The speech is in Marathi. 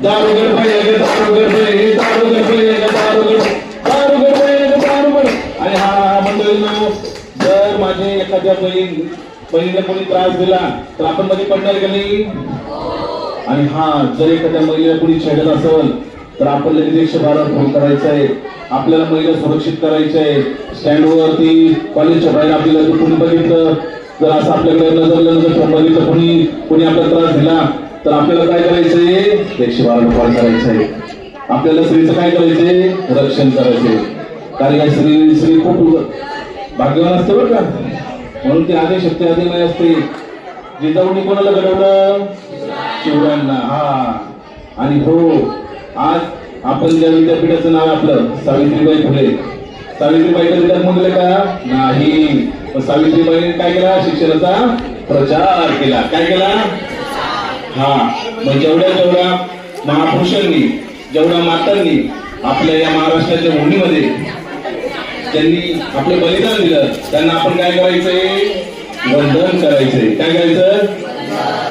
दारुगड पाहिजे दारुगड पाहिजे दारुगड पाहिजे दारुगड दारुगड पाहिजे दारुगड. आणि हा मंडळींनो, जर माझे एखाद्या बहिणीला कोणी त्रास दिला तर आपण मध्ये पडणार का नाही? आणि हा जर एखाद्या महिलेला कोणी छेडत असेल तर आपण लगेच 112 फोन करायचा आहे. आपल्याला महिला सुरक्षित करायचे आहे. स्टँडवरती कॉलेजच्या बाहेर आपल्याला कोणी बघितलं, जर असं आपल्याकडे नजर बघितलं कोणी आपला त्रास दिला तर आपल्याला काय करायचंय? 112 कॉल करायचंय. आपल्याला स्त्रीचं काय करायचंय? रक्षण करायचंय. कारण या स्त्री खूप भाग्यवान असते बरं का. म्हणून ती आदिशक्ती आदिमाय असते. जिजाऊनी कोणाला घडवलं? शिवरायांना. हा आणि हो, आज आपण ज्या विद्यापीठाचं नाव आपलं सावित्रीबाई फुले. सावित्रीबाई विद्यापीठ म्हणले का? नाही. सावित्रीबाईने काय केला? शिक्षणाचा प्रचार केला. काय केला? हा. मग जेवढ्या महापुरुषांनी, जेवढ्या मातांनी आपल्या या महाराष्ट्राच्या भूमीमध्ये त्यांनी आपलं बलिदान दिलं, त्यांना आपण काय करायचंय? वंदन करायचंय. काय करायचं?